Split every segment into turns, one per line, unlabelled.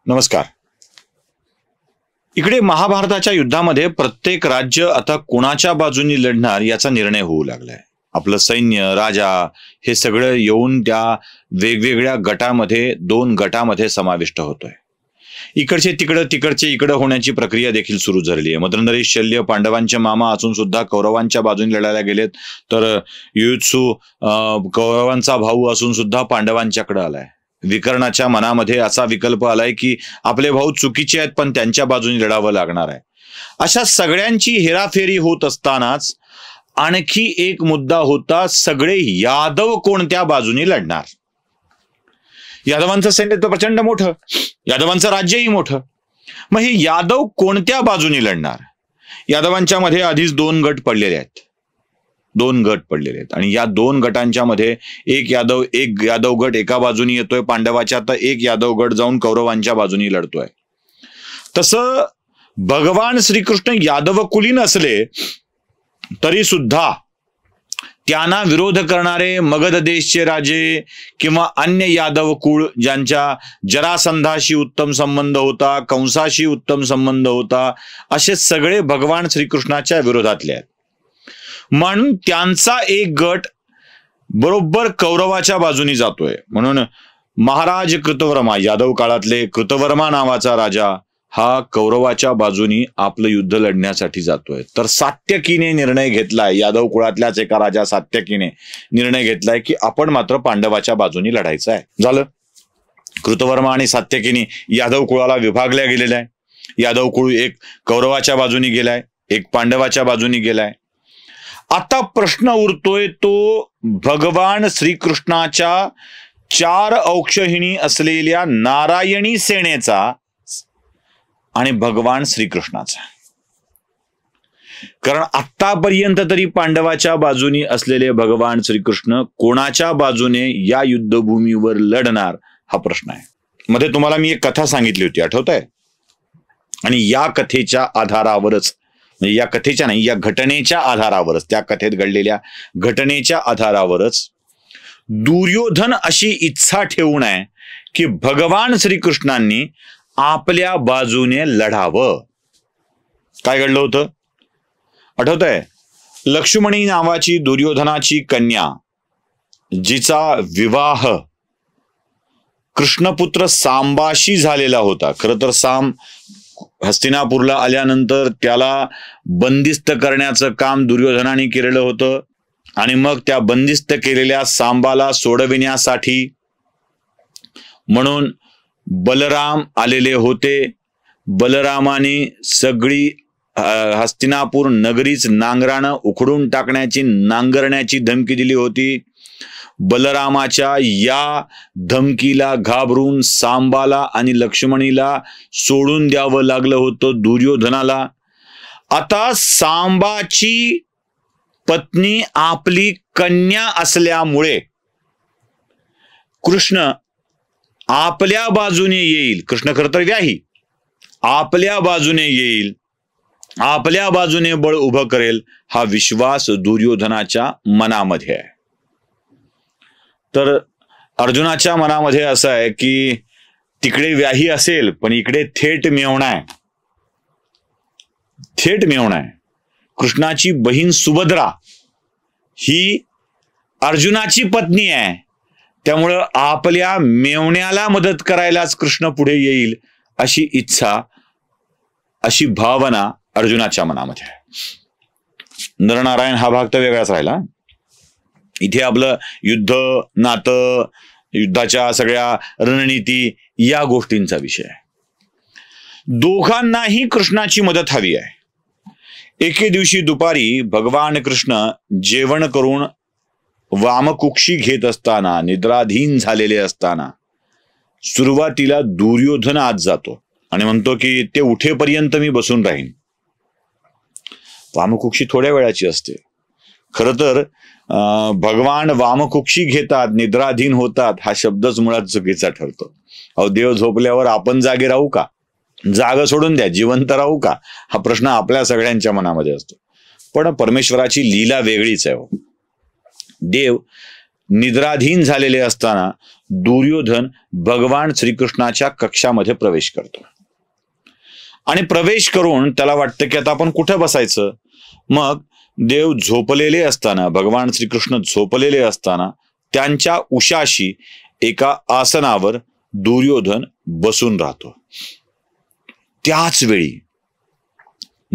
नमस्कार. इकडे महाभारताच्या युद्धामध्ये प्रत्येक राज्य आता कोणाच्या बाजूनी लढणार याचा निर्णय होऊ लागलाय. आपलं सैन्य, राजा हे सगळं येऊन त्या वेगवेगळ्या गटामध्ये, दोन गटामध्ये समाविष्ट होतोय. इकडचे तिकडं, तिकडचे इकडं होण्याची प्रक्रिया देखील सुरू झालेली आहे. मद्रंधरी शल्य पांडवांचे मामा असून सुद्धा कौरवांच्या बाजूने लढायला गेलेत, तर युयुत्सु कौरवांचा भाऊ असून सुद्धा पांडवांच्याकडे आलाय. विकर्णाच्या मनामध्ये असा विकल्प आलाय की आपले भाऊ चुकीचे आहेत पण त्यांच्या बाजूने लढावं लागणार आहे. अशा सगळ्यांची हेराफेरी होत असतानाच आणखी एक मुद्दा होता, सगळे यादव कोणत्या बाजूने लढणार. यादवांचं सैन्य तर प्रचंड मोठं, यादवांचं राज्यही मोठं. मग हे यादव कोणत्या बाजूने लढणार. यादवांच्या मध्ये आधीच दोन गट पडलेले आहेत आणि या दोन गटांच्या मध्ये एक यादव गट एका बाजूनी येतोय पांडवाच्या, तर एक यादव गट जाऊन कौरवांच्या बाजूनी लढतोय. तसं भगवान श्रीकृष्ण यादव कुलीन असले तरी सुद्धा त्यांना विरोध करणारे मगध देशचे राजे किंवा अन्य यादव कुळ ज्यांच्या जरासंधाशी उत्तम संबंध होता, कंसाशी उत्तम संबंध होता, असे सगळे भगवान श्रीकृष्णाच्या विरोधातले आहेत. म्हणून त्यांचा एक गट बरोबर कौरवाच्या बाजूनी जातोय. म्हणून महाराज कृतवर्मा, यादव काळातले कृतवर्मा नावाचा राजा हा कौरवाच्या बाजूनी आपलं युद्ध लढण्यासाठी जातोय. तर सात्यकीने निर्णय घेतलाय, यादव कुळातल्याच एका राजा सात्यकीने निर्णय घेतलाय की आपण मात्र पांडवाच्या बाजूनी लढायचं आहे. झालं. कृतवर्मा आणि सात्यकीने यादव कुळाला विभागल्या गेलेला आहे. यादव कुळ एक कौरवाच्या बाजूनी गेलाय, एक पांडवाच्या बाजूनी गेलाय. आता प्रश्न उरतोय तो भगवान श्रीकृष्णाच्या 4 औक्षहिणी असलेल्या नारायणी सेनेचा आणि भगवान श्रीकृष्णाचा. कारण आतापर्यंत तरी पांडवाच्या बाजूनी असलेले भगवान श्रीकृष्ण कोणाच्या बाजूने या युद्धभूमीवर लढणार हा प्रश्न आहे. मध्ये तुम्हाला मी एक कथा सांगितली होती, आठवत आहे. आणि या कथेच्या आधारावरच, या कथेच्या नाही, या घटनेच्या आधारावरच, त्या कथेत घडलेल्या घटनेच्या आधारावरच दुर्योधन अशी इच्छा ठेवून आहे की भगवान श्रीकृष्णांनी आपल्या बाजूने लढावं. काय घडलं होतं आठवत आहे. लक्ष्मणी नावाची दुर्योधनाची कन्या, जिचा विवाह कृष्णपुत्र सांबाशी झालेला होता. खरं तर सांब हस्तिनापूरला आल्यानंतर त्याला बंदिस्त करण्याचं काम दुर्योधनाने केलेलं होतं आणि मग त्या बंदिस्त केलेल्या सांबाला सोडविण्यासाठी म्हणून बलराम आलेले होते. बलरामाने सगळी हस्तिनापूर नगरीच नांगरानं उखडून टाकण्याची, नांगरण्याची धमकी दिली होती. बलरामाच्या या धमकीला घाबरून सांबाला आणि लक्ष्मणीला सोडून द्यावं लागलं होतं दुर्योधनाला. आता सांबाची पत्नी आपली कन्या असल्यामुळे कृष्ण आपल्या बाजूने येईल. कृष्ण खरं तर व्याही, आपल्या बाजूने येईल, आपल्या बाजूने बळ उभं करेल हा विश्वास दुर्योधनाच्या मनामध्ये आहे. तर अर्जुनाच्या मनामध्ये असं आहे की तिकडे व्याही असेल पण इकडे थेट मेवणा आहे. थेट मेवणा आहे. कृष्णाची बहीण सुभद्रा ही अर्जुनाची पत्नी आहे, त्यामुळं आपल्या मेवण्याला मदत करायलाच कृष्ण पुढे येईल अशी इच्छा, अशी भावना अर्जुनाच्या मनामध्ये आहे. नरनारायण हा भाग तर वेगळाच राहिला. इथे आपलं युद्ध, नातं, युद्धाच्या सगळ्या रणनीती या गोष्टींचा विषय आहे. दोघांनाही कृष्णाची मदत हवी आहे. एके दिवशी दुपारी भगवान कृष्ण जेवण करून वामकुक्षी घेत असताना, निद्राधीन झालेले असताना, सुरुवातीला दुर्योधन आत जातो आणि म्हणतो की ते उठेपर्यंत मी बसून राहीन. वामकुक्षी थोड्या वेळाची असते. खरं तर भगवान वामकुक्षी घेतात, निद्राधीन होतात हा शब्दच मुळात चुकीचा ठरतो. अहो, देव झोपल्यावर आपण जागे राहू का? जाग सोडून द्या, जिवंत राहू का? हा प्रश्न आपल्या सगळ्यांच्या मनामध्ये असतो. पण परमेश्वराची लीला वेगळीच आहे. देव निद्राधीन झालेले असताना दुर्योधन भगवान श्रीकृष्णाच्या कक्षामध्ये प्रवेश करतो आणि प्रवेश करून त्याला वाटतं की आता आपण कुठे बसायचं. मग देव झोपलेले असताना, भगवान श्रीकृष्ण झोपलेले असताना त्यांच्या उशाशी एका आसनावर दुर्योधन बसून राहतो. त्याच वेळी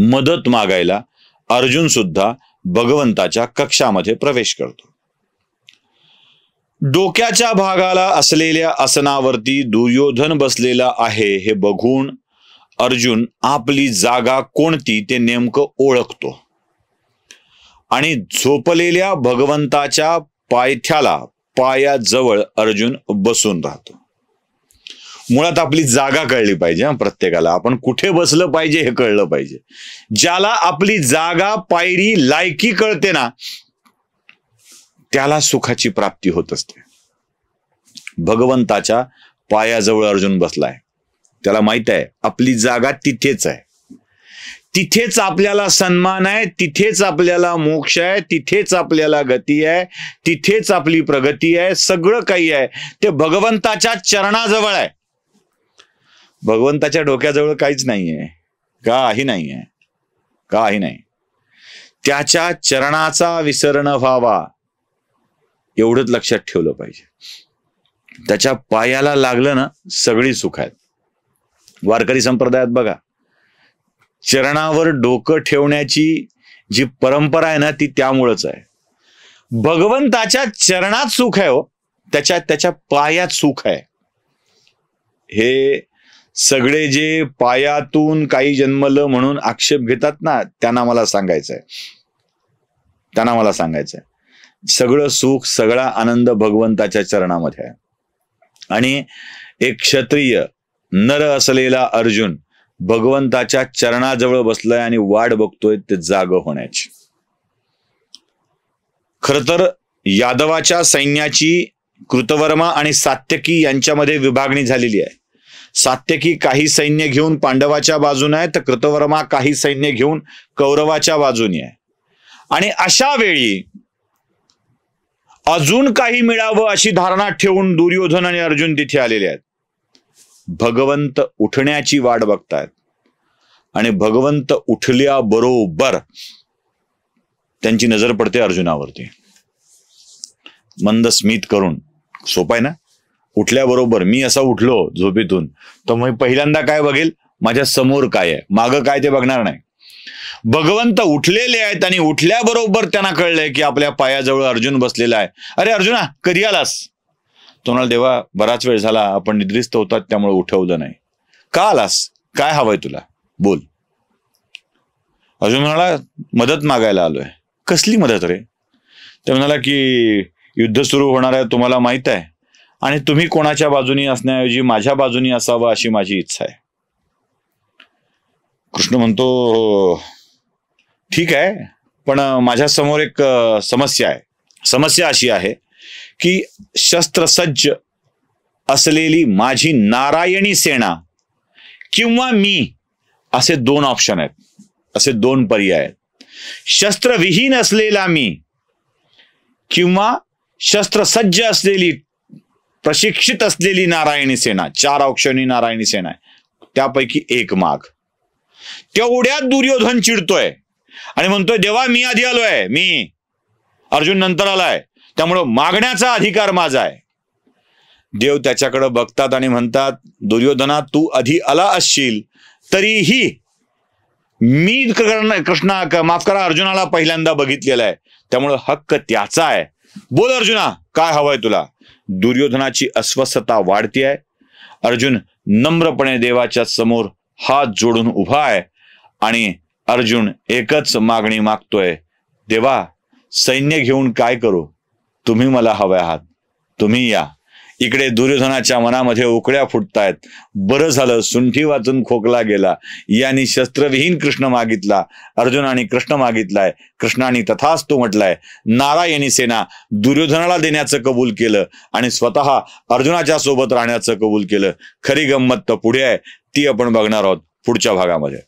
मदत मागायला अर्जुन सुद्धा भगवंताच्या कक्षामध्ये प्रवेश करतो. डोक्याच्या भागाला असलेल्या आसनावरती दुर्योधन बसलेला आहे हे बघून अर्जुन आपली जागा कोणती ते नेमकं ओळखतो आणि झोपलेल्या भगवंताच्या पायाजवळ अर्जुन बसून राहतो. मुळात आपली जागा कळली पाहिजे. प्रत्येकाला आपण कुठे बसलं पाहिजे हे कळलं पाहिजे. ज्याला आपली जागा, पायरी, लायकी कळते ना, त्याला सुखाची प्राप्ती होत असते. भगवंताच्या पायाजवळ अर्जुन बसलाय. त्याला माहित आहे आपली जागा तिथेच आहे, तिथेच आपल्याला सन्मान आहे, तिथेच आपल्याला मोक्ष आहे, तिथेच आपल्याला गती आहे, तिथेच आपली प्रगती आहे. सगळं काही आहे ते भगवंताच्या चरणाजवळ आहे. भगवंताच्या डोक्याजवळ काहीच नाहीये, काही नाहीये, काही नाही. त्याच्या चरणाचा विसर न व्हावा एवढंच लक्षात ठेवलं पाहिजे. त्याच्या पायाला लागलं ना सगळी सुख आहेत. वारकरी संप्रदायात बघा, चरणावर डोकं ठेवण्याची जी परंपरा आहे ना ती त्यामुळेच आहे. भगवंताच्या चरणात सुख आहे हो, त्याच्या पायात सुख आहे. हे सगळे जे पायातून काही जन्मलं म्हणून आक्षेप घेतात ना, त्यांना मला सांगायचंय, सगळं सुख, सगळा आनंद भगवंताच्या चरणामध्ये आहे. आणि एक क्षत्रिय नर असलेला अर्जुन भगवंताच्या चरणाजवळ बसलाय आणि वाट बघतोय ते जाग होण्याची. खर तर यादवाच्या सैन्याची कृतवर्मा आणि सात्यकी यांच्यामध्ये विभागणी झालेली आहे. सात्यकी काही सैन्य घेऊन पांडवाच्या बाजूने आहे, तर कृतवर्मा काही सैन्य घेऊन कौरवाच्या बाजूने आहे. आणि अशा वेळी अजून काही मिळावं अशी धारणा ठेवून दुर्योधन आणि अर्जुन तिथे आलेले आहेत. भगवंत उठण्याची वाट बघतायत आणि भगवंत उठल्याबरोबर त्यांची नजर पडते अर्जुनावरती. मंद स्मित करून, सोपं आहे ना, उठल्याबरोबर मी असा उठलो झोपेतून तर मग पहिल्यांदा काय बघेल, माझ्या समोर काय आहे, मागं काय ते बघणार नाही. भगवंत उठलेले आहेत आणि उठल्याबरोबर त्यांना कळलंय की आपल्या पायाजवळ अर्जुन बसलेला आहे. अरे अर्जुना, कधी आलास? तो म्हणाला, देवा बराच वेळ झाला, आपण निद्रिस्त होतात त्यामुळे उठवलं नाही. का आलास? काय हवंय तुला? बोल. अर्जुन म्हणाला, मदत मागायला आलोय. कसली मदत रे? ते म्हणाला की युद्ध सुरू होणार आहे, तुम्हाला माहित आहे, आणि तुम्ही कोणाच्या बाजूनी असण्याऐवजी माझ्या बाजूनी असावं अशी माझी इच्छा आहे. कृष्ण म्हणतो, ठीक आहे, पण माझ्या समोर एक समस्या आहे. समस्या अशी आहे की शस्त्रसज्ज असलेली माझी नारायणी सेना किंवा मी, असे दोन ऑप्शन आहेत, असे दोन पर्याय आहेत. शस्त्रविहीन असलेला मी किंवा शस्त्रसज्ज असलेली, प्रशिक्षित असलेली नारायणी सेना. 4 ऑप्शननी नारायणी सेना आहे, त्यापैकी एक माग. तेवढ्यात दुर्योधन चिडतोय आणि म्हणतोय, देवा मी आधी आलोय, मी अर्जुन नंतर आलाय, त्यामुळं मागण्याचा अधिकार माझा आहे. देव त्याच्याकडे बघतात आणि म्हणतात, दुर्योधना तू आधी आला असशील तरीही मी कृष्णा माफ करा अर्जुनाला पहिल्यांदा बघितलेला आहे, त्यामुळं हक्क त्याचा आहे. बोल अर्जुना, काय हवंय तुला? दुर्योधनाची अस्वस्थता वाढती आहे. अर्जुन नम्रपणे देवाच्या समोर हात जोडून उभा आहे आणि अर्जुन एकच मागणी मागतोय, देवा सैन्य घेऊन काय करू? तुम्ही मला हवे आहात, तुम्ही या. इकडे दुर्योधनाच्या मनामध्ये उकळ्या फुटतायत. बरं झालं सुंठी वाचून खोकला गेला. यांनी शस्त्रविहीन कृष्ण मागितला, अर्जुनाने कृष्ण मागितलाय, कृष्णाने तथास्तु म्हटलाय. नारायणी सेना दुर्योधनाला देण्याचं कबूल केलं आणि स्वतः अर्जुनाच्या सोबत राहण्याचं कबूल केलं. खरी गंमत तर पुढे आहे, ती आपण बघणार आहोत पुढच्या भागामध्ये.